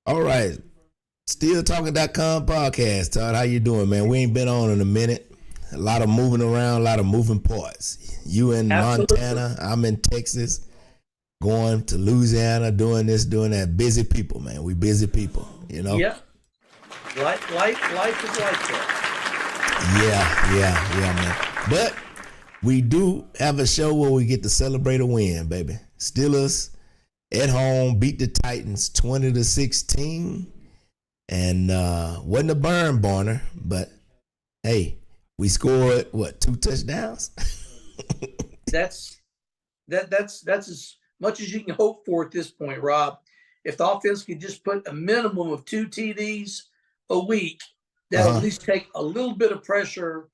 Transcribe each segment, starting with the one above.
All right. Still Talkin.com podcast. Todd, how you doing, man? We ain't been on in a minute. A lot of moving around, a lot of moving parts. You in Absolutely. Montana, I'm in Texas, going to Louisiana, doing this, doing that. Busy people, man. We busy people, you know? Yeah. Life is like that. Yeah, man. But we do have a show where we get to celebrate a win, baby. Steelers at home beat the Titans 20-16. And wasn't a burn barner, but hey, we scored what, 2 touchdowns? That's as much as you can hope for at this point, Rob. If the offense could just put a minimum of 2 TDs a week, that'll at least take a little bit of pressure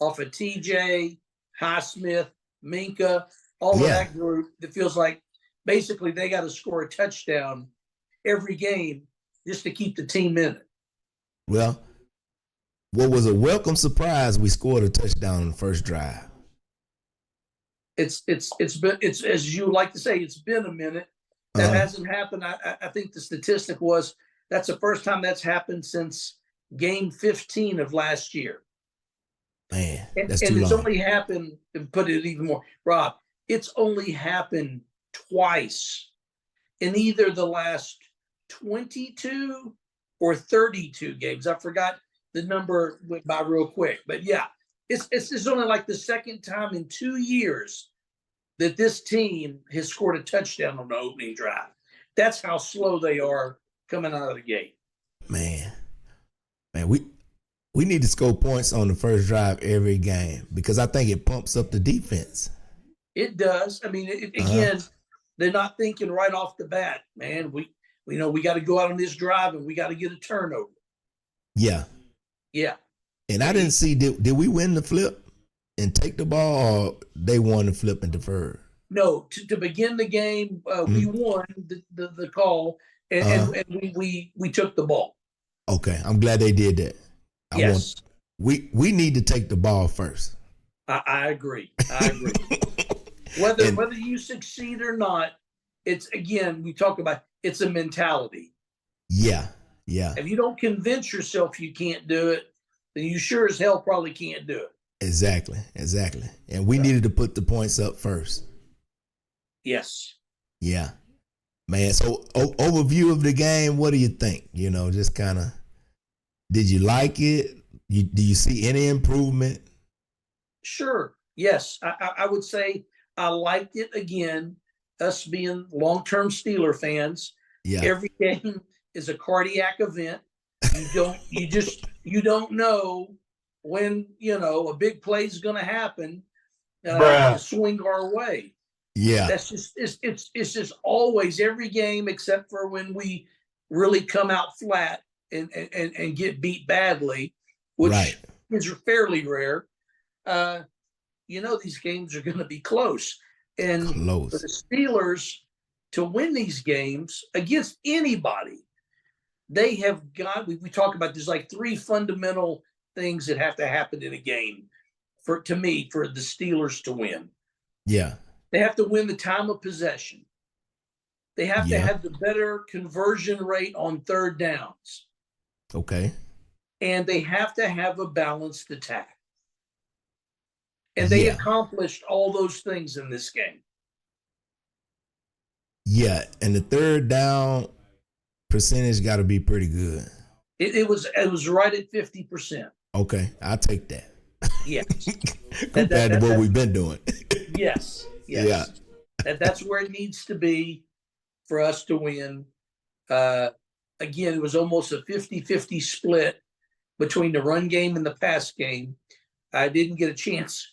off of TJ, Highsmith, Minka, all of that group that feels like basically they got to score a touchdown every game just to keep the team in it. Well, what was a welcome surprise, we scored a touchdown on the first drive. It's been, as you like to say, it's been a minute. That hasn't happened. I think the statistic was that's the first time that's happened since game 15 of last year. Man, that's too long. And it's only happened, to put it even more, Rob, it's only happened twice in either the last 22 or 32 games. I forgot the number, went by real quick, but yeah, it's only like the second time in 2 years that this team has scored a touchdown on the opening drive. That's how slow they are coming out of the gate. Man, we need to score points on the first drive every game because I think it pumps up the defense. It does. I mean, again, they're not thinking right off the bat, man. We got to go out on this drive and we got to get a turnover. Yeah. And I didn't see, did we win the flip and take the ball, or they won the flip and deferred? No, to begin the game, we won the call and we took the ball. Okay, I'm glad they did that. Yes. We need to take the ball first. I agree. Whether you succeed or not, it's, again, we talk about, it's a mentality. Yeah. If you don't convince yourself you can't do it, then you sure as hell probably can't do it. Exactly. And we needed to put the points up first. Yes. Yeah. Man, so overview of the game, what do you think? Just kind of, did you like it? Do you see any improvement? Sure. Yes. I would say I liked it. Again, us being long-term Steeler fans, every game is a cardiac event. You don't know when, a big play is going to happen to swing our way. Yeah. That's just, it's just always every game, except for when we really come out flat and get beat badly, which is fairly rare. These games are going to be close. And for the Steelers to win these games against anybody, they have got, we talk about, there's like 3 fundamental things that have to happen in a game for the Steelers to win. Yeah. They have to win the time of possession. They have to have the better conversion rate on third downs. Okay. And they have to have a balanced attack. And they accomplished all those things in this game. Yeah, and the third down percentage got to be pretty good. It was right at 50%. Okay, I'll take that. Yes. Compared to what we've been doing. Yes. Yeah. That's where it needs to be for us to win. Again, it was almost a 50-50 split between the run game and the pass game. I didn't get a chance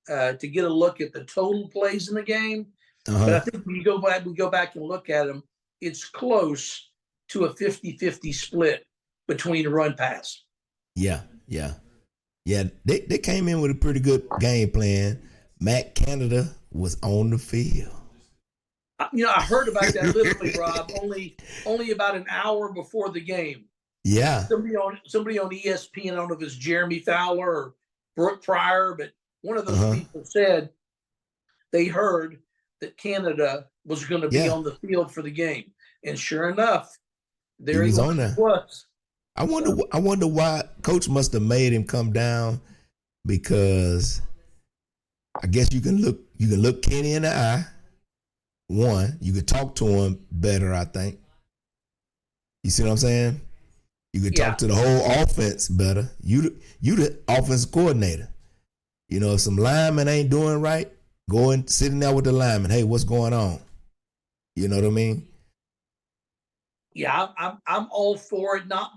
to get a look at the total plays in the game. But I think when we go back and look at them, it's close to a 50-50 split between the run pass. Yeah. They came in with a pretty good game plan. Matt Canada was on the field. I heard about that literally, Rob, only about an hour before the game. Yeah. Somebody on ESPN, I don't know if it's Jeremy Fowler or Brooke Pryor, but one of those people said they heard that Canada was going to be on the field for the game. And sure enough, There he on there. was. I wonder why Coach must have made him come down, because I guess you can look Kenny in the eye. One, you could talk to him better, I think. You see what I'm saying? You could talk to the whole offense better. You the offensive coordinator. You know, if some linemen ain't doing right, go and sitting there with the lineman. Hey, what's going on? You know what I mean? Yeah, I'm all for it. Not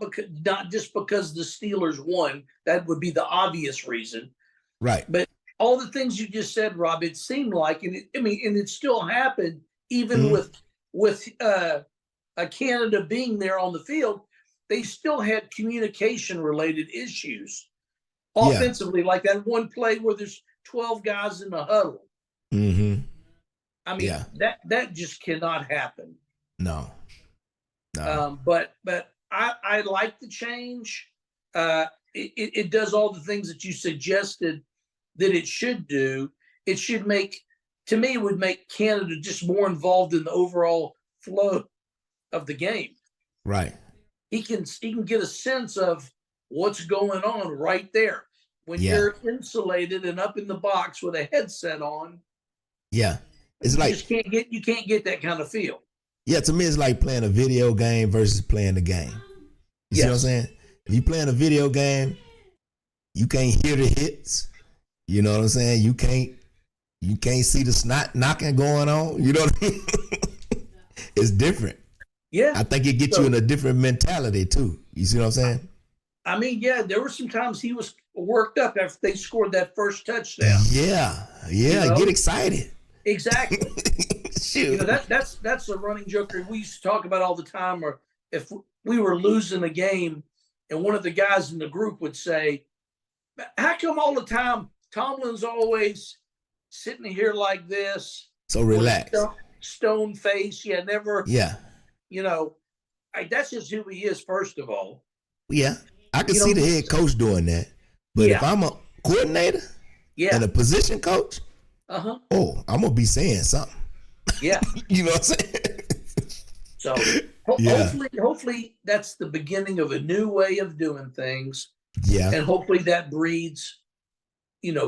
just because the Steelers won. That would be the obvious reason. Right. But all the things you just said, Rob, it seemed like, and it still happened even with Canada being there on the field. They still had communication related issues offensively, like that one play where there's 12 guys in the huddle. Mm-hmm. I mean, that just cannot happen. No. But I like the change. It does all the things that you suggested that it should do. It should it would make Canada just more involved in the overall flow of the game. Right. He can get a sense of what's going on right there. When you're insulated and up in the box with a headset on, it's you can't get that kind of feel. Yeah, to me, it's like playing a video game versus playing the game. You see what I'm saying? If you're playing a video game, you can't hear the hits. You know what I'm saying? You can't see the snot knocking going on. You know what I mean? It's different. Yeah. I think it gets you in a different mentality too. You see what I'm saying? I mean, there were some times he was worked up after they scored that first touchdown. Yeah. Get excited. Exactly. You know, that's a running joke we used to talk about all the time. Or if we were losing a game and one of the guys in the group would say, how come all the time Tomlin's always sitting here like this? So relaxed. Stone face. Never. Yeah. You know, that's just who he is, first of all. Yeah. I can see the head coach doing that. But if I'm a coordinator and a position coach, I'm going to be saying something. Yeah. You know what I'm saying? So hopefully that's the beginning of a new way of doing things. Yeah. And hopefully that breeds,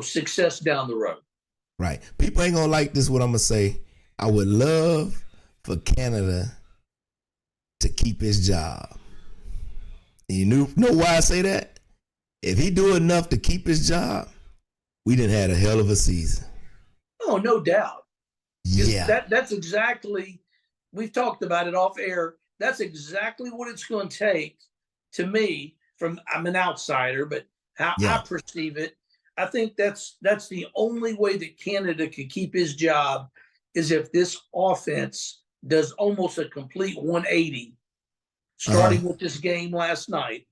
success down the road. Right. People ain't going to like this, what I'm going to say. I would love for Canada to keep his job. And you know why I say that? If he do enough to keep his job, we done had a hell of a season. Oh, no doubt. Yeah. That's exactly, we've talked about it off air. That's exactly what it's going to take, to me, I'm an outsider, but how I perceive it, I think that's the only way that Canada could keep his job is if this offense does almost a complete 180, starting with this game last night.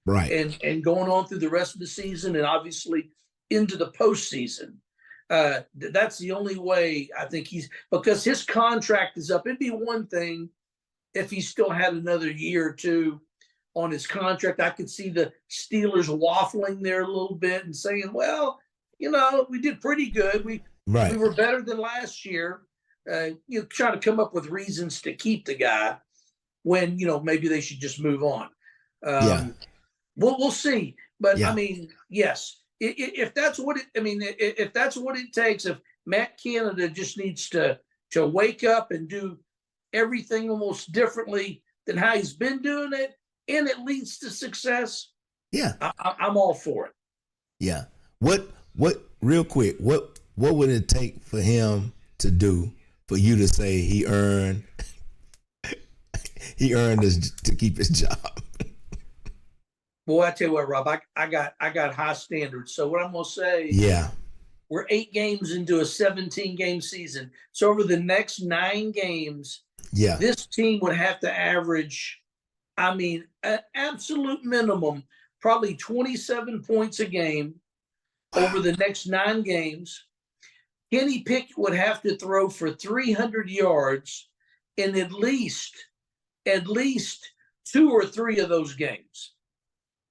Right. And going on through the rest of the season and obviously into the postseason. That's the only way I think because his contract is up. It'd be one thing if he still had another year or two on his contract. I could see the Steelers waffling there a little bit and saying, well, we did pretty good. We were better than last year. Try to come up with reasons to keep the guy when, maybe they should just move on. We'll see. But I mean, yes. If that's what if that's what it takes, if Matt Canada just needs to wake up and do everything almost differently than how he's been doing it, and it leads to success, I'm all for it. Yeah. What real quick? What would it take for him to do for you to say he earned this to keep his job? Boy, I tell you what, Rob, I got high standards. So what I'm going to say, we're 8 games into a 17-game season. So over the next 9 games, this team would have to average, an absolute minimum, probably 27 points a game over the next 9 games. Kenny Pickett would have to throw for 300 yards in at least 2 or 3 of those games.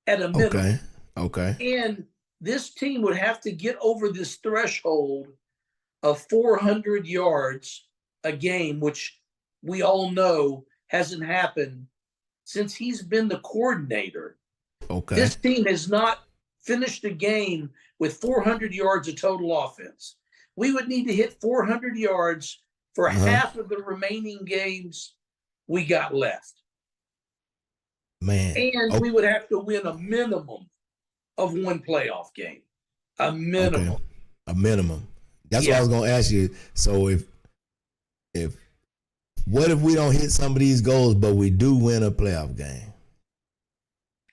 At a minimum. Okay. And this team would have to get over this threshold of 400 yards a game, which we all know hasn't happened since he's been the coordinator, Okay. this team has not finished a game with 400 yards of total offense. We would need to hit 400 yards for half of the remaining games we got left. Man. And we would have to win a minimum of one playoff game. A minimum. Okay. A minimum. That's what I was going to ask you. So what if we don't hit some of these goals, but we do win a playoff game?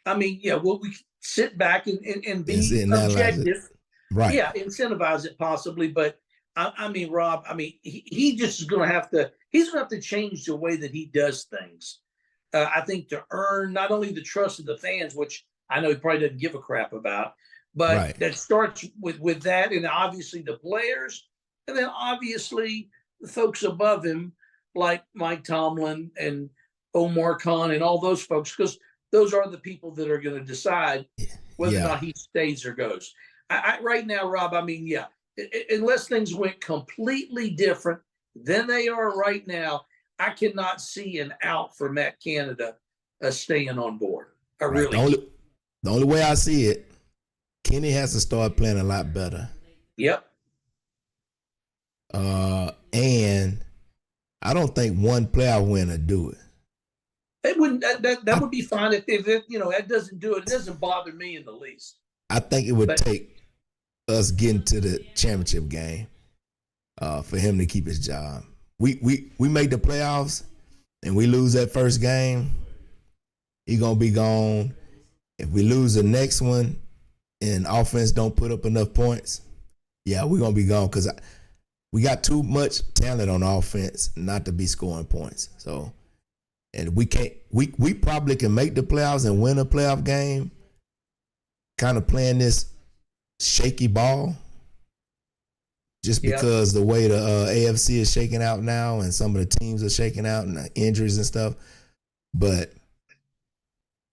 I mean, yeah, well, we sit back and be objective. Right. Yeah, incentivize it possibly. But I mean, Rob, I mean, he just is going to have to, he's going to have to change the way that he does things. I think to earn not only the trust of the fans, which I know he probably doesn't give a crap about, but that starts with that, and obviously the players, and then obviously the folks above him, like Mike Tomlin and Omar Khan and all those folks, because those are the people that are going to decide whether or not he stays or goes. Right now, Rob, I mean, yeah, unless things went completely different than they are right now, I cannot see an out for Matt Canada staying on board. I really the only way I see it, Kenny has to start playing a lot better. Yep. And I don't think one playoff win would do it. It wouldn't. That would be fine if that doesn't do it. It doesn't bother me in the least. I think it would take us getting to the championship game for him to keep his job. We make the playoffs and we lose that first game, he gonna be gone. If we lose the next one and offense don't put up enough points, yeah, we're gonna be gone because we got too much talent on offense not to be scoring points. So, and we can't. We probably can make the playoffs and win a playoff game, kind of playing this shaky ball. Just because the way the AFC is shaking out now and some of the teams are shaking out and the injuries and stuff. But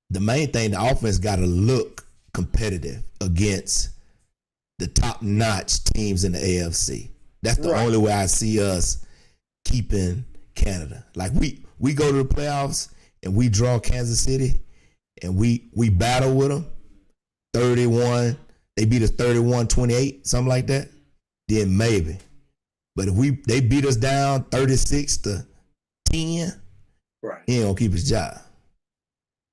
the main thing, the offense got to look competitive against the top-notch teams in the AFC. That's the only way I see us keeping Canada. Like we go to the playoffs and we draw Kansas City and we battle with them 31. They beat us 31-28, something like that. Then maybe. But if they beat us down 36-10, he ain't gonna keep his job.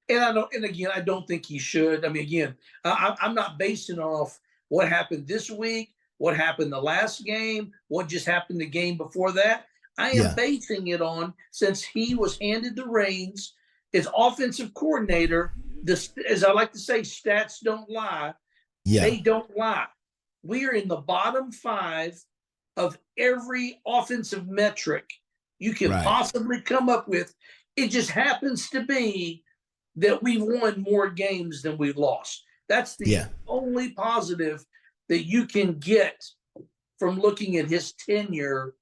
And I don't think he should. I mean, again, I'm not basing it off what happened this week, what happened the last game, what just happened the game before that. I am basing it on, since he was handed the reins as offensive coordinator, as I like to say, stats don't lie. Yeah. They don't lie. We are in the bottom 5 of every offensive metric you can possibly come up with. It just happens to be that we've won more games than we've lost. That's the only positive that you can get from looking at his tenure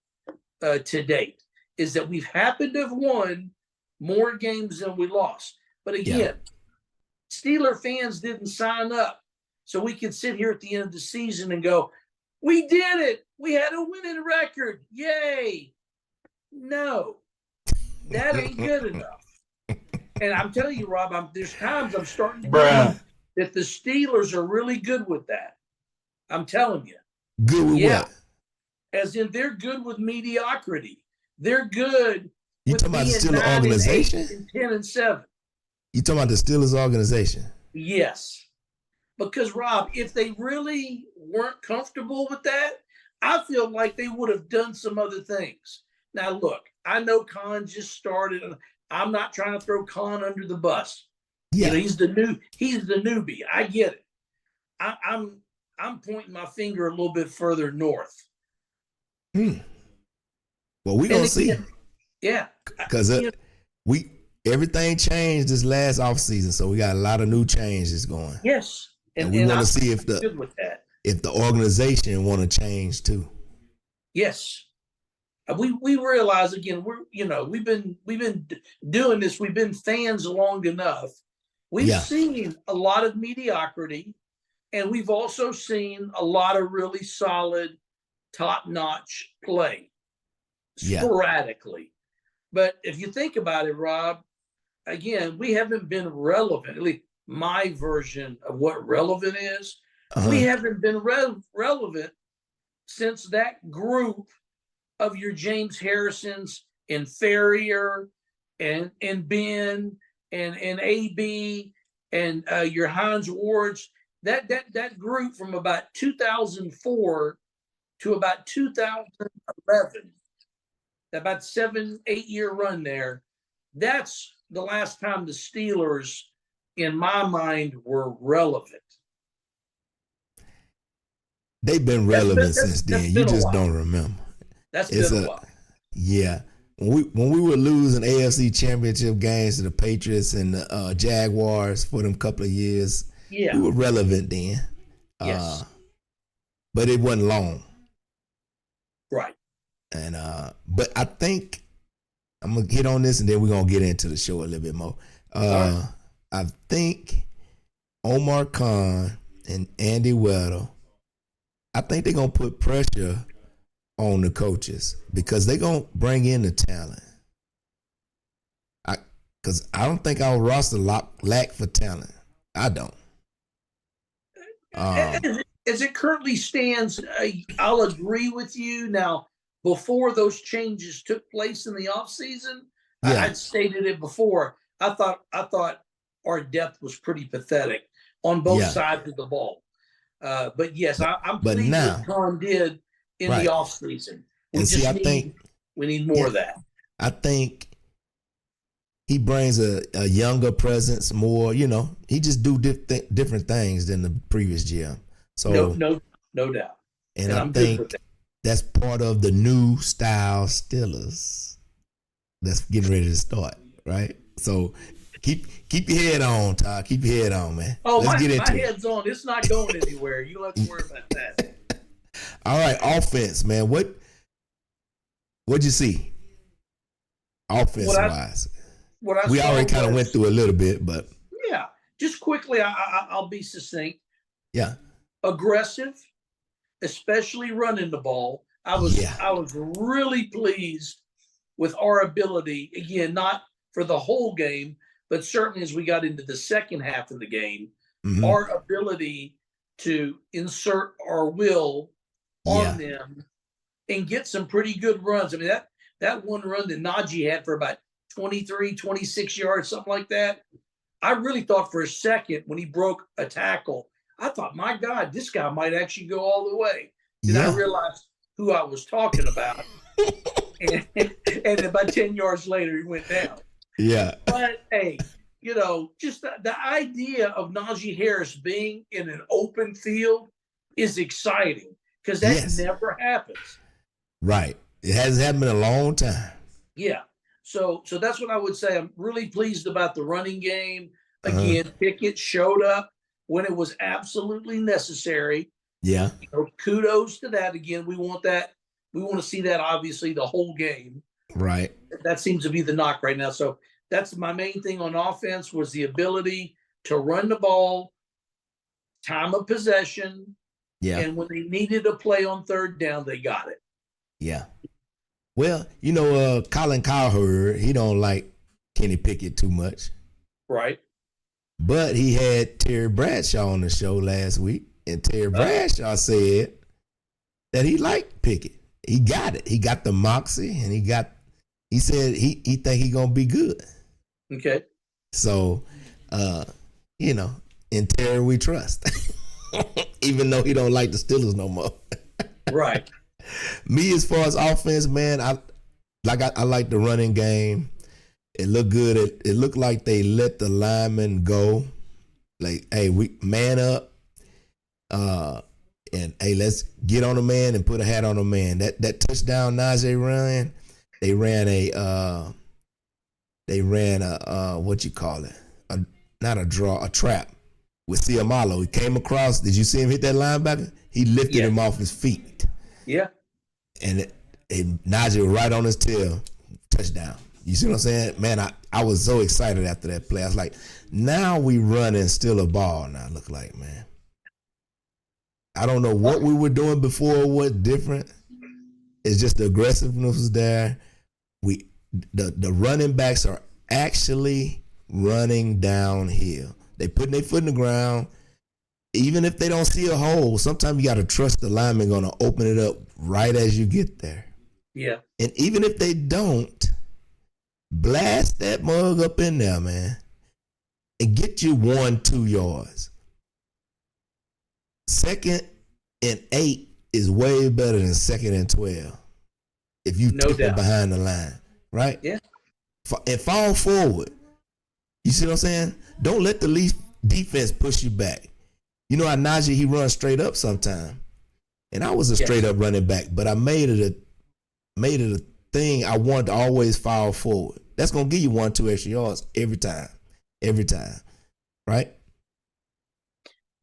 to date, is that we've happened to have won more games than we lost. But again, Steeler fans didn't sign up so we could sit here at the end of the season and go, we did it. We had a winning record. Yay. No, that ain't good enough. And I'm telling you, Rob, there's times I'm starting to believe that the Steelers are really good with that. I'm telling you. Good with what? As in, they're good with mediocrity. They're good. You talking about the Steelers organization? 10-7. You talking about the Steelers organization? Yes. Because, Rob, if they really weren't comfortable with that, I feel like they would have done some other things. Now, look, I know Khan just started. I'm not trying to throw Khan under the bus. Yeah. He's the newbie. I get it. I'm pointing my finger a little bit further north. Well, we're going to see. Yeah. Because everything changed this last offseason, so we got a lot of new changes going. Yes. And we want to see if the organization want to change too. Yes. We realize, again, we've been doing this. We've been fans long enough. We've seen a lot of mediocrity, and we've also seen a lot of really solid, top-notch play sporadically. But if you think about it, Rob, again, we haven't been relevant. At least my version of what relevant is. We Uh-huh. haven't been relevant since that group of your James Harrisons and Ferrier and Ben and AB and your Hines Wards. That group from about 2004 to about 2011, about 7-8 year run there. That's the last time the Steelers, in my mind, were relevant. They've been relevant since then. You been a just while. don't remember. That's It's been a while. Yeah. When we were losing AFC championship games to the Patriots and the Jaguars for them couple of years, Yeah. we were relevant then. Yes. But it wasn't long. Right. And but I think I'm gonna get on this and then we're gonna get into the show a little bit more. Right. I think Omar Khan and Andy Weddle, I think they're gonna put pressure on the coaches because they're gonna bring in the talent. Because I don't think our roster lack for talent. I don't. As it currently stands, I'll agree with you. Now, before those changes took place in the offseason, Yeah. I'd stated it before. I thought our depth was pretty pathetic on both sides of the ball. But yes, I'm pleased now, what Khan did in the offseason. We need more of that. I think he brings a younger presence, more, he just do different things than the previous GM. So no doubt. And I think that's part of the new style Steelers that's getting ready to start, right? So keep your head on, Todd. Keep your head on, man. Oh, my head's on. It's not going anywhere. You don't have to worry about that. All right, offense, man. What'd you see? Offense-wise. We already kind of went through a little bit, but yeah, just quickly, I'll be succinct. Yeah. Aggressive, especially running the ball. I was really pleased with our ability, again, not for the whole game, but certainly as we got into the second half of the game, our ability to insert our will on them and get some pretty good runs. I mean, that one run that Najee had for about 23, 26 yards, something like that. I really thought for a second when he broke a tackle, I thought, my God, this guy might actually go all the way. Then I realized who I was talking about. and about 10 yards later, he went down. Yeah. But, hey, just the idea of Najee Harris being in an open field is exciting because that never happens. Right. It hasn't happened in a long time. Yeah. So that's what I would say. I'm really pleased about the running game. Again, Pickett showed up when it was absolutely necessary. Yeah. Kudos to that. Again, we want that. We want to see that, obviously, the whole game. Right. That seems to be the knock right now. So that's my main thing on offense was the ability to run the ball, time of possession. Yeah. And when they needed a play on third down, they got it. Yeah. Well, Colin Cowherd, he don't like Kenny Pickett too much. Right. But he had Terry Bradshaw on the show last week, and Terry Bradshaw said that he liked Pickett. He got it. He got the moxie, and he said he think he gonna be good. Okay. So, in Terry we trust. Even though he don't like the Steelers no more. Right. Me, as far as offense, man, I like the running game. It looked good. It looked like they let the linemen go. Like, hey, we man up. And hey, let's get on a man and put a hat on a man. That touchdown Najee ran, they ran a what you call it? A trap with Siamalo. He came across. Did you see him hit that linebacker? He lifted him off his feet. Yeah. And Najee was right on his tail. Touchdown. You see what I'm saying? Man, I was so excited after that play. I was like, now we running still a ball now, look like, man. I don't know what we were doing before, what different. It's just the aggressiveness was there. The running backs are actually running downhill. They putting their foot in the ground. Even if they don't see a hole, sometimes you got to trust the lineman going to open it up right as you get there. Yeah. And even if they don't, blast that mug up in there, man, and get you 1-2 yards. 2nd and 8 is way better than 2nd and 12 if you No tip it doubt. behind the line, right? Yeah. And fall forward. You see what I'm saying? Don't let the Leaf defense push you back. You know how Najee, he runs straight up sometime. And I was a straight up running back, but I made it a thing. I wanted to always fall forward. That's going to give you 1-2 extra yards every time. Every time. Right?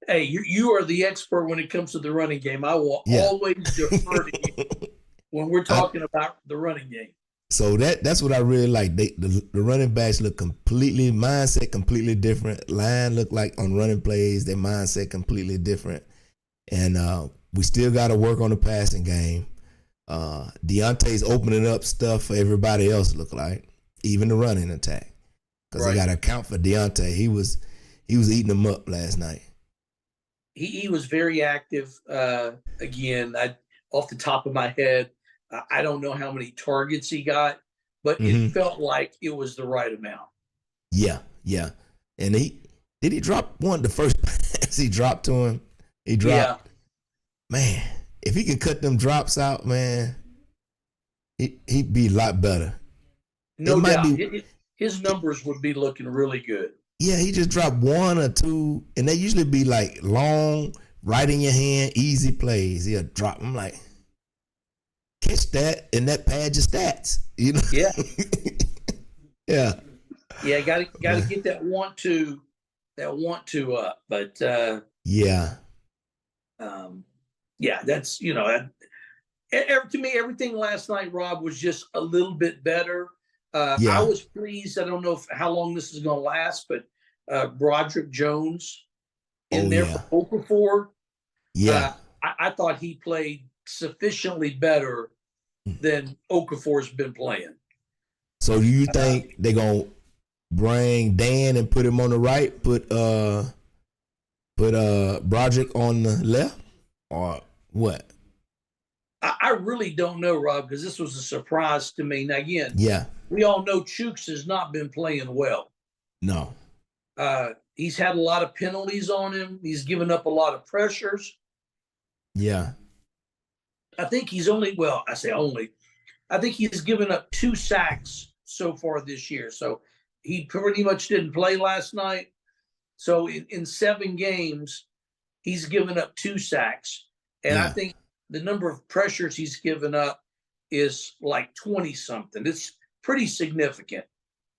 Hey, you are the expert when it comes to the running game. I will always defer to you when we're talking about the running game. So that's what I really like. The running backs look mindset completely different. Line look like on running plays, their mindset completely different. And we still got to work on the passing game. Deontay's opening up stuff for everybody else, look like, even the running attack. Because they got to account for Deontay. He was eating them up last night. He was very active. Again, off the top of my head, I don't know how many targets he got, but it felt like it was the right amount. Yeah. And he drop one the first pass he dropped to him. He dropped. Yeah. Man, if he can cut them drops out, man, he'd be a lot better. No doubt. His numbers would be looking really good. Yeah, he just dropped 1 or 2, and they usually be like long, right in your hand, easy plays. He'll drop them like, catch that, and that pad your stats. You know? Yeah. Yeah. Yeah, got to get that want to up. But yeah. That's to me, everything last night, Rob, was just a little bit better. I was pleased. I don't know how long this is going to last, but Broderick Jones in there for Okafor. Yeah. I thought he played sufficiently better than Okafor's been playing. So do you think they're going to bring Dan and put him on the right, put Broderick on the left, or what? I really don't know, Rob, because this was a surprise to me. Now, again, we all know Chooks has not been playing well. No. He's had a lot of penalties on him. He's given up a lot of pressures. Yeah. I think he's I think he's given up 2 sacks so far this year. So he pretty much didn't play last night. So in 7 games, he's given up 2 sacks. And I think the number of pressures he's given up is like 20 something. It's pretty significant.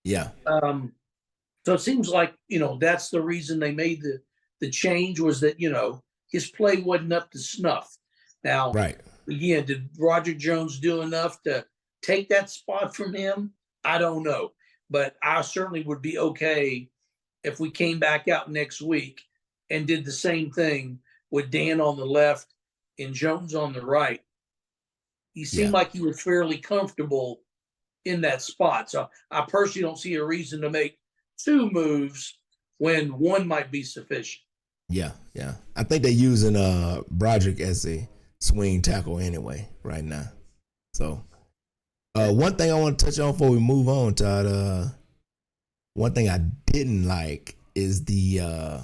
Yeah. So it seems like, that's the reason they made the change, was that, his play wasn't up to snuff. Now, again, did Roger Jones do enough to take that spot from him? I don't know. But I certainly would be okay if we came back out next week and did the same thing with Dan on the left and Jones on the right. He seemed like he was fairly comfortable in that spot. So I personally don't see a reason to make 2 moves when 1 might be sufficient. Yeah. I think they're using Broderick as a swing tackle anyway right now. So one thing I want to touch on before we move on, Todd, one thing I didn't like is the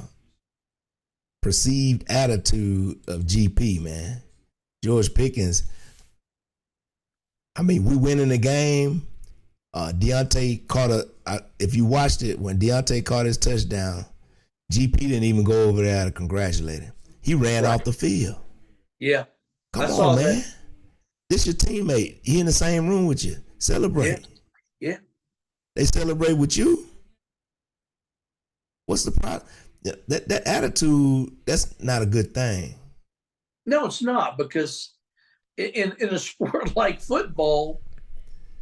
perceived attitude of GP, man. George Pickens. I mean, we win in the game. Deontay caught if you watched it, when Deontay caught his touchdown, GP didn't even go over there to congratulate him. He ran off the field. Yeah. Come on, man. That. This your teammate. He in the same room with you. Celebrate. Yeah. They celebrate with you. What's the problem? That attitude, that's not a good thing. No, it's not, because in a sport like football,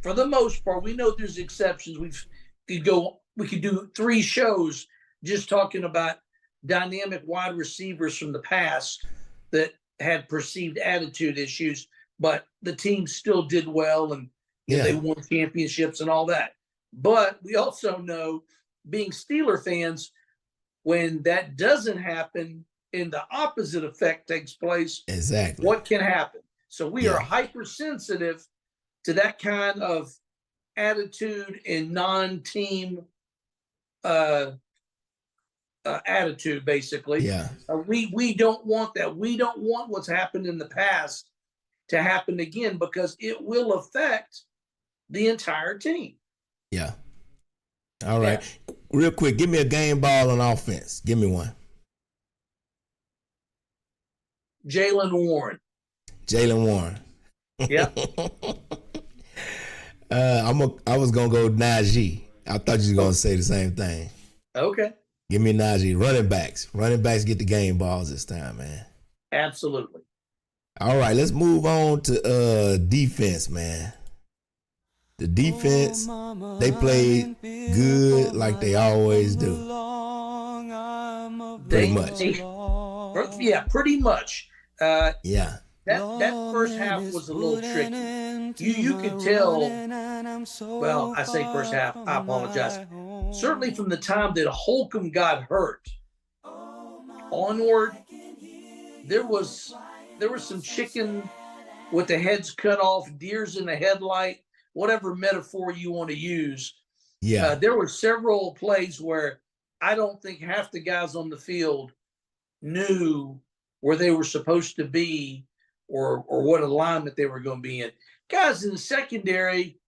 for the most part, we know there's exceptions. We could do 3 shows just talking about dynamic wide receivers from the past that had perceived attitude issues, but the team still did well, and they won championships and all that. But we also know being Steeler fans, when that doesn't happen and the opposite effect takes place, exactly what can happen? So we yeah. are hypersensitive to that kind of attitude and non-team attitude, basically. Yeah. We don't want that. We don't want what's happened in the past to happen again, because it will affect the entire team. Yeah. All right. Yeah. Real quick, give me a game ball on offense. Give me one. Jaylen Warren. Jaylen Warren. Yeah. I was gonna go Najee. I thought you were gonna say the same thing. Okay. Give me Najee. Running backs. Running backs get the game balls this time, man. Absolutely. All right, let's move on to defense, man. The defense, they played good like they always do. Pretty much. Yeah, pretty much. Yeah. That first half was a little tricky. You could tell. Well, I say first half. I apologize. Certainly from the time that Holcomb got hurt onward, there was some chicken with the heads cut off, deers in the headlight, whatever metaphor you want to use. Yeah. There were several plays where I don't think half the guys on the field knew where they were supposed to be or what alignment they were going to be in. Guys in the secondary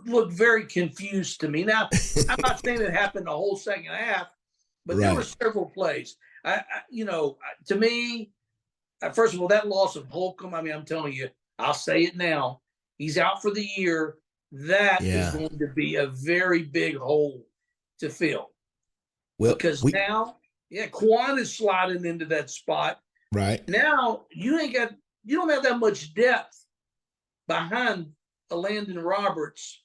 looked very confused to me. Now, I'm not saying it happened the whole second half, but there were several plays. To me, first of all, that loss of Holcomb, I mean, I'm telling you, I'll say it now. He's out for the year. That is going to be a very big hole to fill. Well, because now, Quan is sliding into that spot. Right. Now you don't have that much depth behind Landon Roberts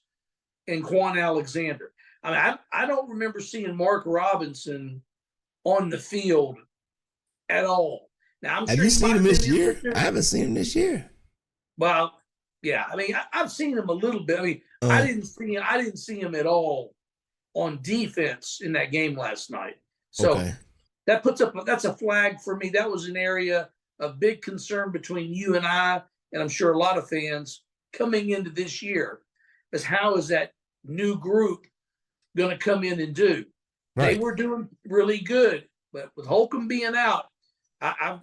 and Quan Alexander. I mean, I don't remember seeing Mark Robinson on the field at all. Now, have you seen him this year? I haven't seen him this year. Well, yeah. I mean, I've seen him a little bit. I mean, I didn't see him at all on defense in that game last night. So that's a flag for me. That was an area of big concern between you and I, and I'm sure a lot of fans coming into this year, is how is that new group going to come in and do? Right. They were doing really good, but with Holcomb being out, I've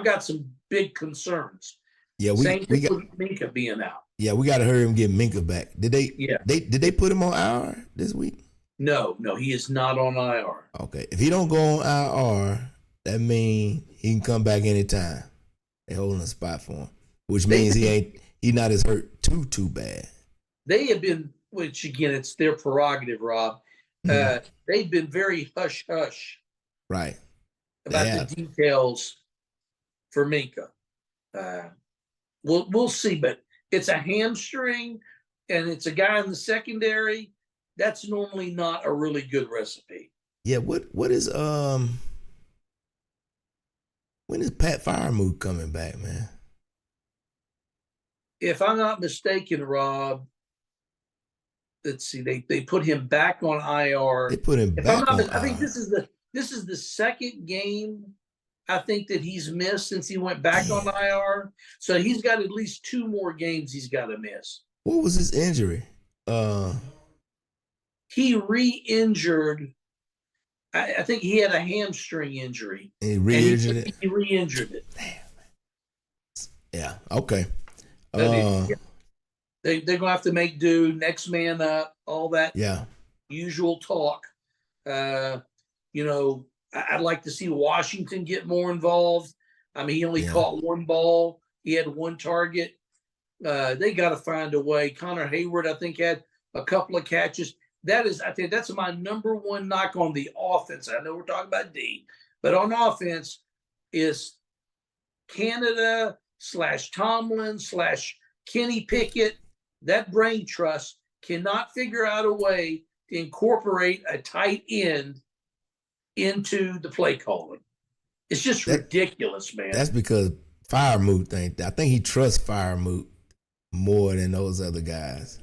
got some big concerns. Yeah, we got Minka being out. Yeah, we got to hurry and get Minka back. Did they put him on IR this week? No, he is not on IR. Okay, if he don't go on IR, that means he can come back anytime. They're holding a spot for him, which means he's not as hurt too bad. They have been, which again, it's their prerogative, Rob. They've been very hush right about the details for Minka. We'll see, but it's a hamstring and it's a guy in the secondary. That's normally not a really good recipe. Yeah, what is when is Pat Freiermuth coming back, man? If I'm not mistaken, Rob, let's see, they put him back on IR. They put him back on IR. I think this is the second game I think that he's missed since he went back on IR. So he's got at least 2 more games he's got to miss. What was his injury? He re-injured. I think he had a hamstring injury. And he re-injured it? He re-injured it. Damn. Yeah, okay. They're going to have to make do, next man up, all that usual talk. I'd like to see Washington get more involved. I mean, he only caught 1 ball. He had 1 target. They got to find a way. Connor Hayward, I think, had a couple of catches. I think that's my number 1 knock on the offense. I know we're talking about D, but on offense is Canada / Tomlin / Kenny Pickett. That brain trust cannot figure out a way to incorporate a tight end into the play calling. It's just ridiculous, man. That's because Freiermuth I think he trusts Freiermuth more than those other guys.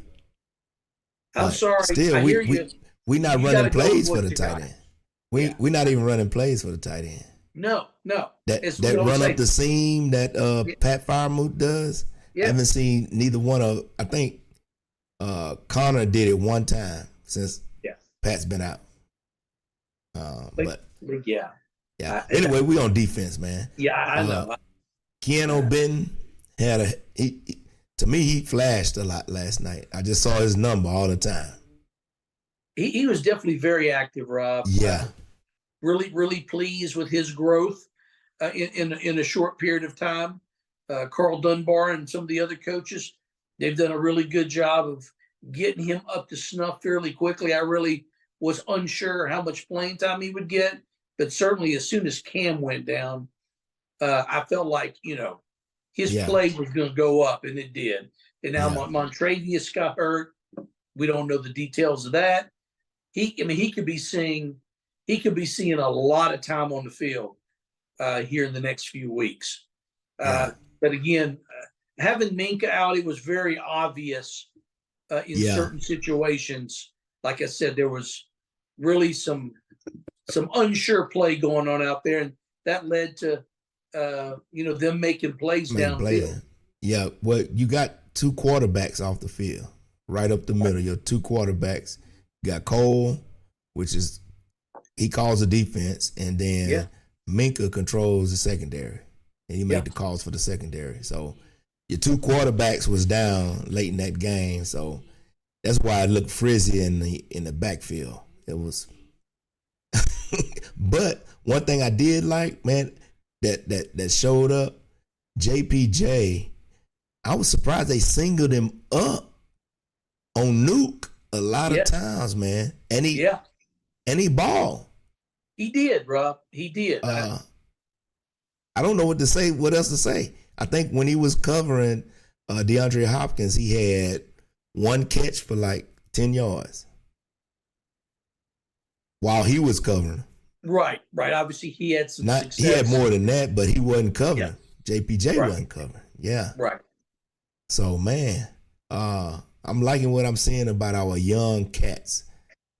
I'm sorry. Still, I hear you. We not You running got to go with plays for what the you tight got. end. Yeah. We not even running plays for the tight end. No. That It's, that run up the seam that Yeah. Pat Firemouth does. Yeah. I haven't seen neither one of. I think Connor did it one time since Pat's been out. But yeah. Anyway, we on defense, man. Yeah, I know. Keanu Benton had to me, he flashed a lot last night. I just saw his number all the time. He was definitely very active, Rob. Yeah. Really pleased with his growth in a short period of time. Carl Dunbar and some of the other coaches, they've done a really good job of getting him up to snuff fairly quickly. I really was unsure how much playing time he would get, but certainly as soon as Cam went down, I felt like, his play was going to go up, and it did. And now Montravius got hurt. We don't know the details of that. He could be seeing a lot of time on the field here in the next few weeks. But again, having Minka out, it was very obvious in certain situations. Like I said, there was really some unsure play going on out there, and that led to them making plays downfield. Yeah, well, you got two quarterbacks off the field, right up the middle. Your two quarterbacks. You got Cole, which is he calls the defense, and then Minka controls the secondary, and he made the calls for the secondary. So your two quarterbacks was down late in that game, so that's why it looked frizzy in the backfield. It was, but one thing I did like, man, that showed up, JPJ. I was surprised they singled him up on Nuke a lot of times, man, and he balled. He did, Rob. He did. I don't know what to say. What else to say? I think when he was covering DeAndre Hopkins, he had one catch for like 10 yards while he was covering. Right. Obviously, he had some success. He had more than that, but he wasn't covering. JPJ wasn't covering. Yeah. Right. So, man, I'm liking what I'm seeing about our young cats,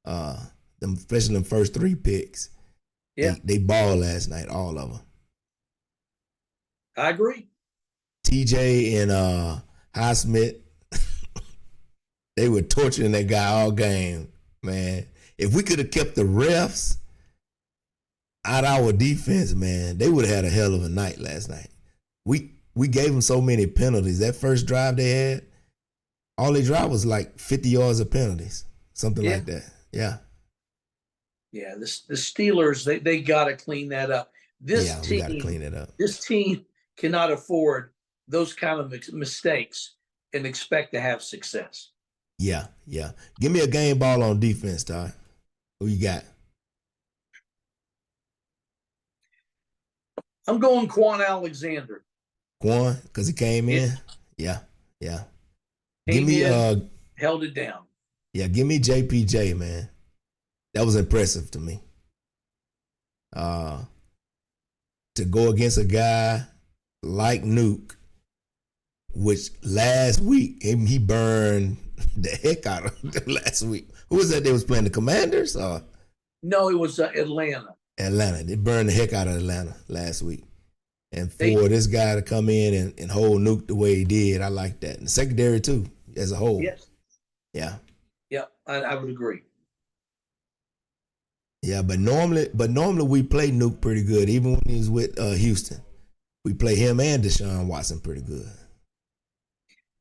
especially them first three picks. Yeah. They balled last night, all of them. I agree. TJ and Highsmith, they were torturing that guy all game, man. If we could have kept the refs out our defense, man, they would have had a hell of a night last night. We gave them so many penalties. That first drive they had, all they drive was like 50 yards of penalties, something like that. Yeah. Yeah, the Steelers, they got to clean that up. We got to clean it up. This team cannot afford those kind of mistakes and expect to have success. Yeah. Give me a game ball on defense, Ty. Who you got? I'm going Quan Alexander. Quan, because he came in? Yeah. Held it down. Yeah, give me JPJ, man. That was impressive to me. To go against a guy like Nuke, which last week he burned the heck out of them last week. Who was that they was playing, the Commanders? No, it was Atlanta. They burned the heck out of Atlanta last week. And for this guy to come in and hold Nuke the way he did, I like that. And the secondary too, as a whole. Yes. Yeah. Yeah, I would agree. Yeah, but normally we play Nuke pretty good. Even when he was with Houston, we play him and Deshaun Watson pretty good.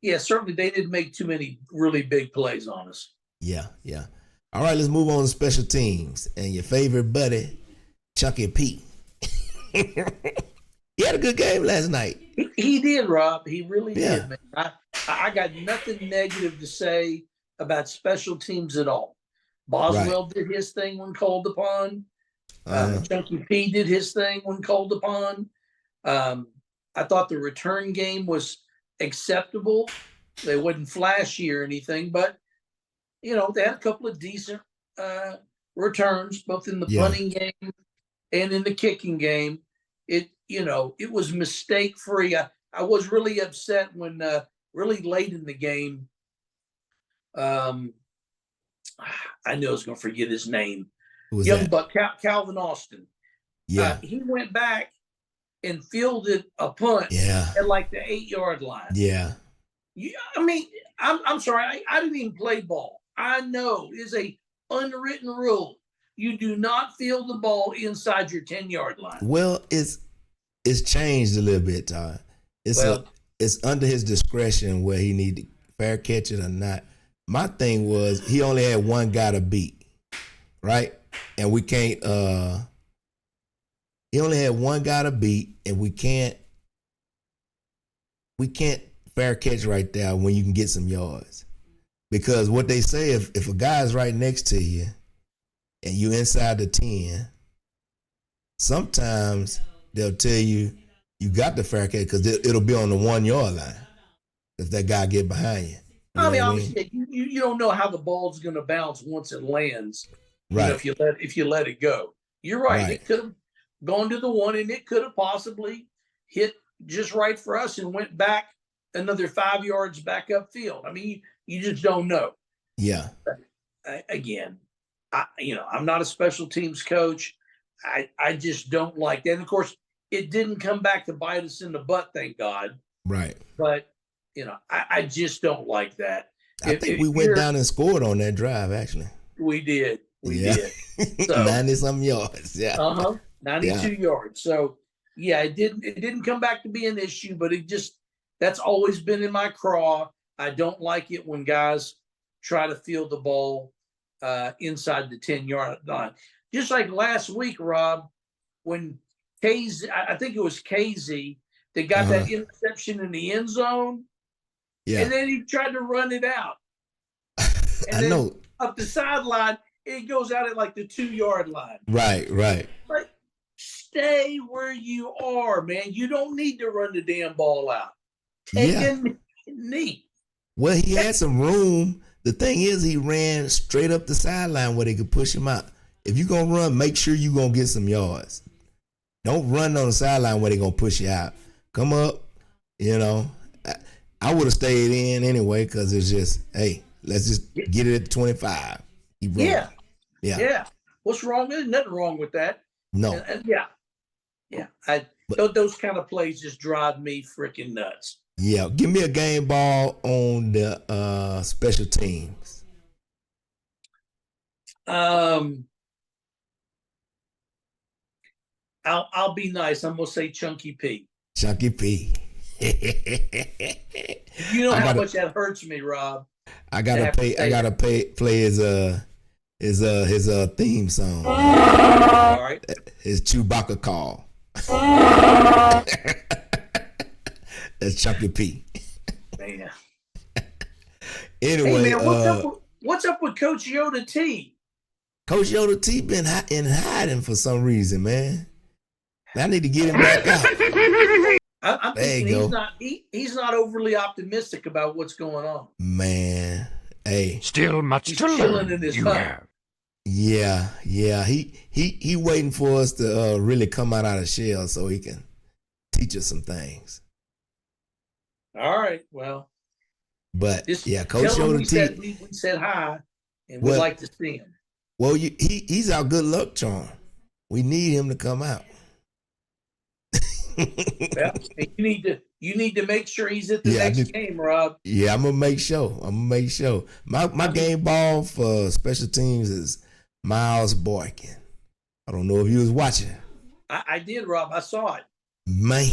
Yeah, certainly they didn't make too many really big plays on us. Yeah. All right, let's move on to special teams. And your favorite buddy, Chunky Pete. He had a good game last night. He did, Rob. He really did, man. I got nothing negative to say about special teams at all. Boswell did his thing when called upon. Chunky P did his thing when called upon. I thought the return game was acceptable. They wasn't flashy or anything, but they had a couple of decent returns, both in the punting game and in the kicking game. It was mistake free. I was really upset when really late in the game. I knew I was going to forget his name. Who was Young that? buck Calvin Austin. Yeah. He went back and fielded a punt at like the 8-yard line. Yeah. I mean, I'm sorry. I didn't even play ball. I know it's a unwritten rule. You do not field the ball inside your 10-yard line. Well, it's changed a little bit, Todd. It's under his discretion where he need to fair catch it or not. My thing was he only had one guy to beat, right? And we can't. He only had one guy to beat, and we can't fair catch right there when you can get some yards. Because what they say, if a guy's right next to you and you inside the 10, sometimes they'll tell you got the fair catch because it'll be on the 1-yard line if that guy get behind you. I mean, obviously, you don't know how the ball's going to bounce once it lands. Right. If you let it go, you're right. It could have gone to the 1, and it could have possibly hit just right for us and went back another 5 yards back upfield. I mean, you just don't know. Yeah. But, again, I'm not a special teams coach. I just don't like that. And of course, it didn't come back to bite us in the butt, thank God. Right. But I just don't like that. I think we went down and scored on that drive. Actually, we did. We did. So, 90-some yards. Yeah. 92 yards. So yeah, it didn't come back to be an issue, but that's always been in my craw. I don't like it when guys try to field the ball inside the 10-yard line. Just like last week, Rob, when I think it was KZ that got that interception in the end zone. Yeah. And then he tried to run it out. And I know. Up the sideline, it goes out at like the 2-yard line. Right. But stay where you are, man. You don't need to run the damn ball out. Take a knee. Well, he had some room. The thing is, he ran straight up the sideline where they could push him out. If you're going to run, make sure you're going to get some yards. Don't run on the sideline where they're going to push you out. Come up, I would have stayed in anyway because it's just, hey, let's just get it at 25. Yeah. What's wrong? There's nothing wrong with that. No. Those kind of plays just drive me freaking nuts. Yeah. Give me a game ball on the special teams. I'll be nice. I'm gonna say Chunky P. Chunky P. You know how much that hurts me, Rob. I gotta play his theme song. All right. His Chewbacca call. That's Chunky P. Man. Anyway, hey man, what's up with Coach Yoda T? Coach Yoda T been in hiding for some reason, man. I need to get him back out. I'm thinking he's not overly optimistic about what's going on. Man, hey, still much to learn. In his have. Yeah. He waiting for us to really come out of the shell so he can teach us some things. All right, well, but Coach Yoda T. We said hi, and we'd like to see him. Well, he's our good luck charm. We need him to come out. Well, you need to make sure he's at the next game, Rob. Yeah, I'm gonna make sure. My game ball for special teams is Miles Boykin. I don't know if you was watching. I did, Rob. I saw it. Man,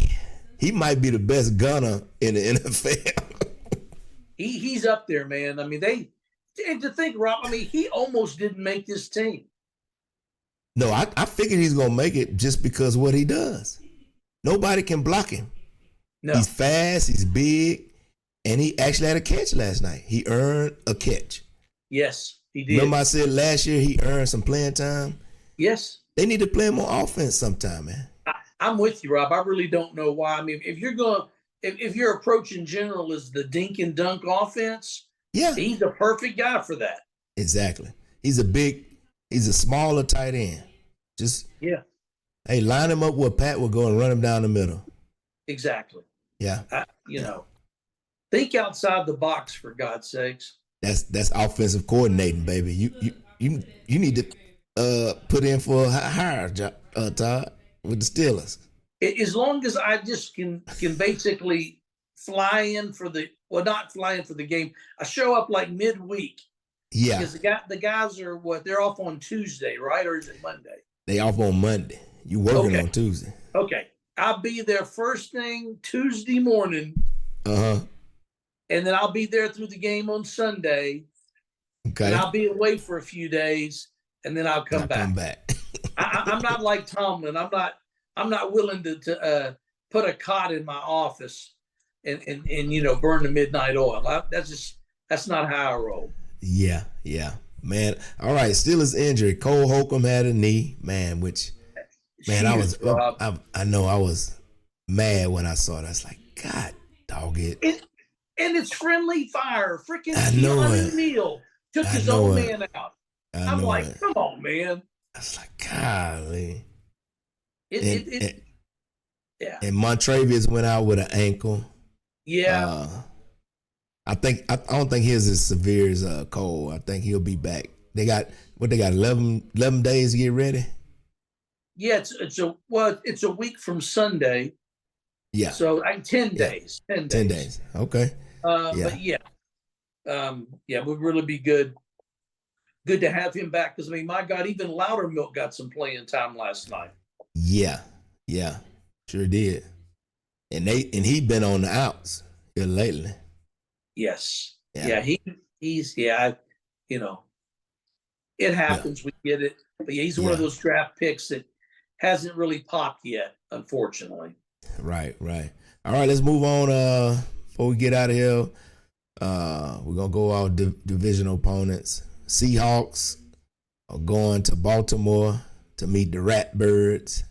he might be the best gunner in the NFL. He's up there, man. I mean, and to think, Rob, I mean, he almost didn't make this team. No, I figured he's gonna make it just because of what he does. Nobody can block him. No. He's fast, he's big, and he actually had a catch last night. He earned a catch. Yes, he did. Remember I said last year he earned some playing time? Yes. They need to play more offense sometime, man. I'm with you, Rob. I really don't know why. I mean, if your approach in general is the dink and dunk offense, he's the perfect guy for that. Exactly. He's a smaller tight end. Hey, line him up where Pat will go and run him down the middle. Exactly. Yeah. Think outside the box, for God's sakes. That's offensive coordinating, baby. you need to put in for a higher job, Todd, with the Steelers. As long as I just can basically fly in for not fly in for the game. I show up like midweek. Yeah. Because the guys are they're off on Tuesday, right? Or is it Monday? They off on Monday. You working on Tuesday. Okay. I'll be there first thing Tuesday morning. Uh-huh. And then I'll be there through the game on Sunday. Okay. And I'll be away for a few days, and then I'll come back. I'm not like Tomlin. I'm not willing to put a cot in my office and burn the midnight oil. That's not how I roll. Yeah, man. All right, Steelers injury. Cole Holcomb had a knee, man. I know I was mad when I saw it. I was like, God, dog it. And it's friendly fire. Freaking Keanu Neal took his own man out. I'm like, come on, man. I was like, golly. Yeah. And Montravius went out with an ankle. Yeah. I don't think his is as severe as Cole. I think he'll be back. They got 11 days to get ready. Yeah, it's a week from Sunday. Yeah. So 10 days. 10 days. Okay. But it would really be good to have him back, because my God, even Loudermilk got some playing time last night. Yeah, sure did. And he'd been on the outs here lately. Yes. Yeah. He's it happens. We get it. But he's one of those draft picks that hasn't really popped yet, unfortunately. Right. All right, let's move on. Before we get out of here, we're gonna go our divisional opponents. Seahawks are going to Baltimore to meet the Ratbirds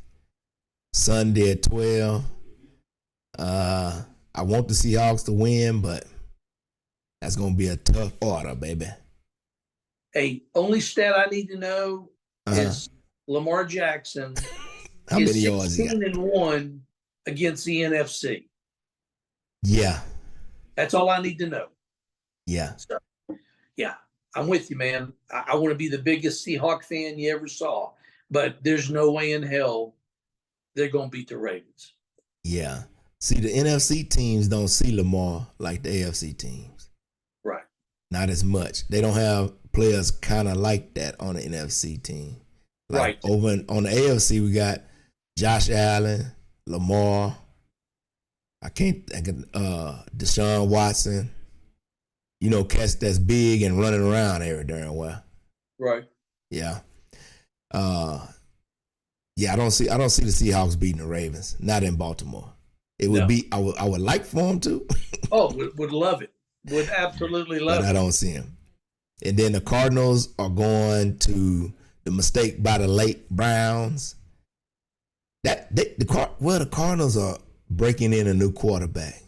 Sunday at 12. I want the Seahawks to win, but that's gonna be a tough order, baby. Hey, only stat I need to know is Lamar Jackson How many yards he got? 16-1 against the NFC. Yeah. That's all I need to know. Yeah. So, I'm with you, man. I want to be the biggest Seahawk fan you ever saw, but there's no way in hell they're going to beat the Ravens. Yeah. See, the NFC teams don't see Lamar like the AFC teams. Right. Not as much. They don't have players kind of like that on the NFC team. Like right. Over on the AFC, we got Josh Allen, Lamar. Deshaun Watson. Cats that's big and running around every darn well. Right. Yeah. I don't see the Seahawks beating the Ravens. Not in Baltimore. It would be. I would like for them to. Would love it. Would absolutely love it. But I don't see them. And then the Cardinals are going to the mistake by the late Browns. The Cardinals are breaking in a new quarterback.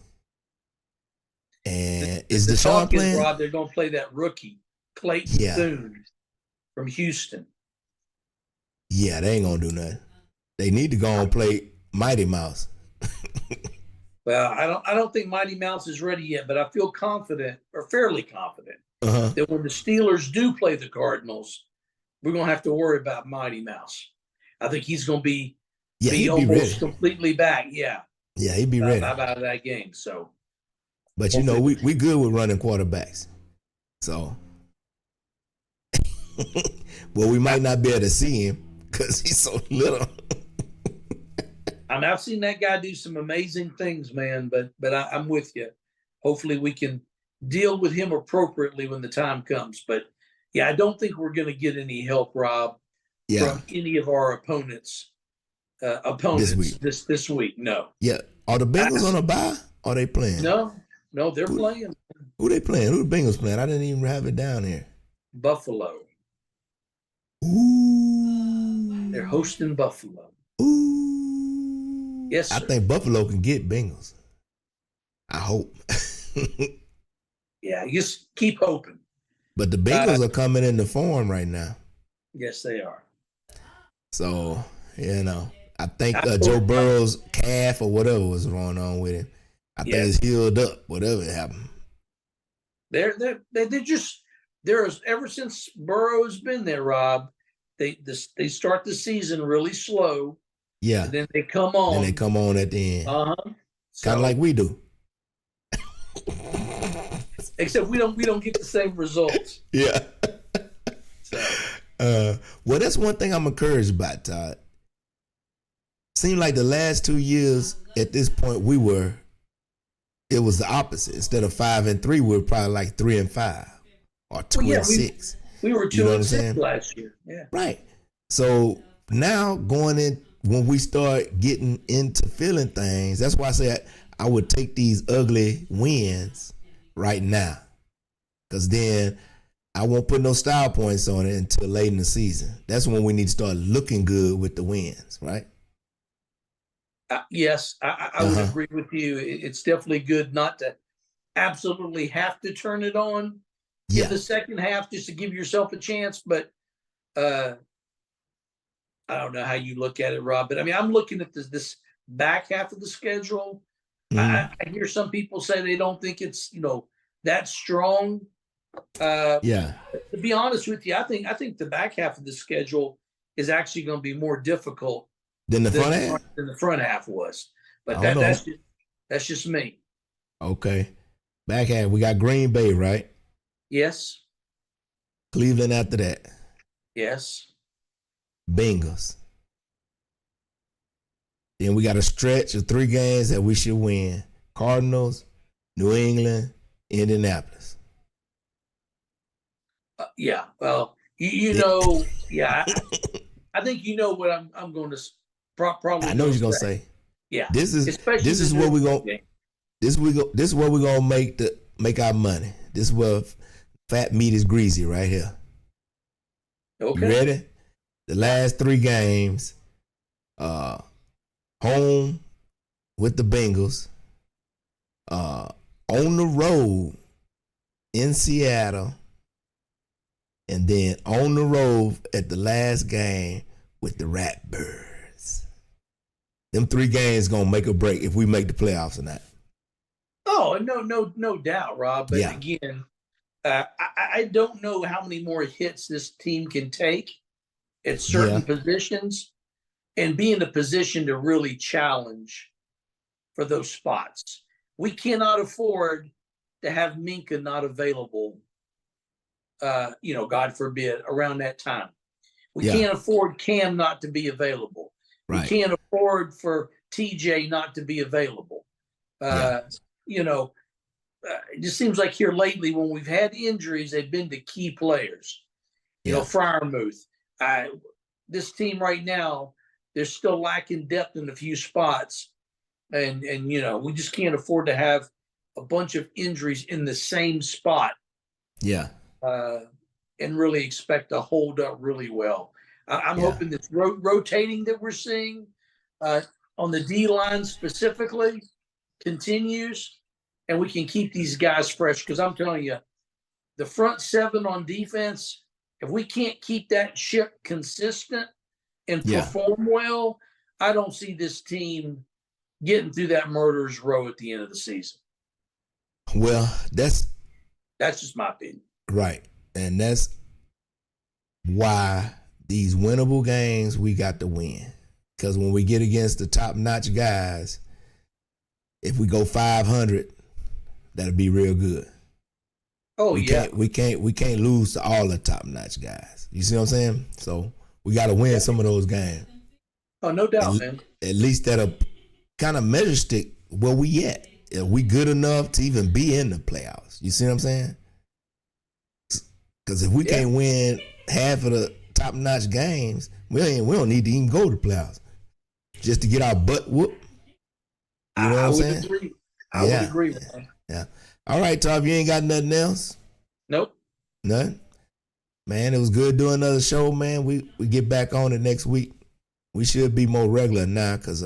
And is Deshaun playing? Rob, they're going to play that rookie, Clayton Thune from Houston. Yeah, they ain't going to do nothing. They need to go and play Mighty Mouse. Well, I don't think Mighty Mouse is ready yet, but I feel confident, or fairly confident, that when the Steelers do play the Cardinals, we're going to have to worry about Mighty Mouse. I think he's going to be almost completely back. Yeah. Yeah, he'd be ready. Out of that game. So. But we good with running quarterbacks. So, well, we might not be able to see him because he's so little. I've seen that guy do some amazing things, man. But I'm with you. Hopefully, we can deal with him appropriately when the time comes. But I don't think we're going to get any help, Rob, from any of our opponents this week. No. Yeah. Are the Bengals on a bye? Are they playing? No, they're playing. Who they playing? Who the Bengals playing? I didn't even have it down here. Buffalo. Ooh. They're hosting Buffalo. Ooh. Yes, sir. I think Buffalo can get Bengals. I hope. Just keep hoping. But the Bengals are coming into form right now. Yes, they are. So, I think Joe Burrow's calf or whatever was going on with him. I think it's healed up, whatever happened. They're just there's ever since Burrow's been there, Rob, they start the season really slow. Yeah. And then they come on. And they come on at the end. Kind of like we do. Except we don't get the same results. Yeah. So. Well, that's one thing I'm encouraged by, Todd. Seemed like the last 2 years at this point it was the opposite. Instead of 5-3, we were probably like 3-5 or 2-6. We were 2-6 last year. Yeah. Right. So now going in, when we start getting into feeling things, that's why I say I would take these ugly wins right now, because then I won't put no style points on it until late in the season. That's when we need to start looking good with the wins, right? Yes, I would agree with you. It's definitely good not to absolutely have to turn it on in the second half just to give yourself a chance. But I don't know how you look at it, Rob. But I mean, I'm looking at this back half of the schedule. I hear some people say they don't think it's that strong. To be honest with you, I think the back half of the schedule is actually going to be more difficult than the front half. Than the front half was. But that's just me. Okay. Back half, we got Green Bay, right? Yes. Cleveland after that. Yes. Bengals. Then we got a stretch of 3 games that we should win. Cardinals, New England, Indianapolis. Well, I think you know what I'm going to probably. I know what you're gonna say. Yeah, this is what we're gonna. This is where we're gonna make our money. This is where fat meat is greasy right here. Okay. You ready? The last 3 games, home with the Bengals, on the road in Seattle, and then on the road at the last game with the Ratbirds. Them 3 games gonna make or break if we make the playoffs or not. Oh, no doubt, Rob. But again, I don't know how many more hits this team can take at certain positions and be in a position to really challenge for those spots. We cannot afford to have Minka not available, God forbid, around that time. We can't afford Cam not to be available. Right. We can't afford for TJ not to be available. It just seems like here lately when we've had injuries, they've been to key players. Freiermuth. This team right now, they're still lacking depth in a few spots. And we just can't afford to have a bunch of injuries in the same spot. Yeah. And really expect to hold up really well. I'm hoping this rotating that we're seeing on the D-line specifically continues, and we can keep these guys fresh. Because I'm telling you, the front 7 on defense, if we can't keep that ship consistent and perform well, I don't see this team getting through that murderer's row at the end of the season. Well, that's just my opinion. Right. And that's why these winnable games we got to win. Because when we get against the top-notch guys, if we go 500, that'll be real good. We can't lose to all the top-notch guys. You see what I'm saying? So we got to win some of those games. Oh, no doubt, man. At least that'll kind of measure stick where we at. Are we good enough to even be in the playoffs? You see what I'm saying? Because if we can't win half of the top-notch games, we don't need to even go to the playoffs just to get our butt whooped. You know what I'm saying? I would agree with that. Yeah. All right, Tom, you ain't got nothing else? Nope. Nothing? Man, it was good doing another show, man. We get back on it next week. We should be more regular now because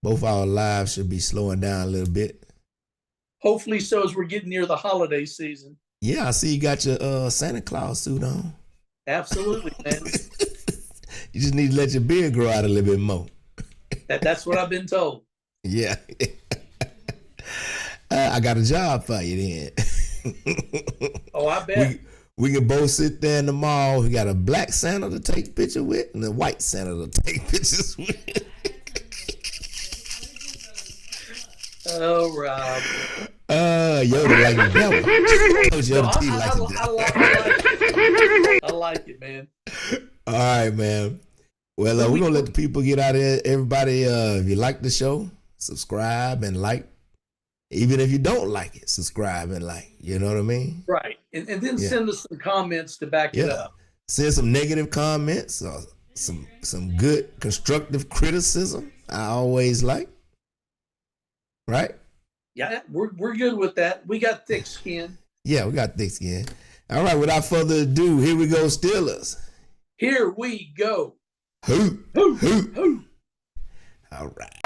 both our lives should be slowing down a little bit. Hopefully so, as we're getting near the holiday season. Yeah, I see you got your Santa Claus suit on. Absolutely, man. You just need to let your beard grow out a little bit more. That's what I've been told. Yeah. I got a job for you then. Oh, I bet. We can both sit there in the mall. We got a black Santa to take pictures with and a white Santa to take pictures with. Oh, Rob. Yoda like the devil. Yoda T like the devil. I like it, man. All right, man. Well, we're going to let the people get out of here. Everybody, if you like the show, subscribe and like. Even if you don't like it, subscribe and like. You know what I mean? Right. And then send us some comments to back it up. Send some negative comments or some good constructive criticism. I always like. Right? Yeah, we're good with that. We got thick skin. Yeah, we got thick skin. All right, without further ado, here we go, Steelers. Here we go. Who? Who? All right.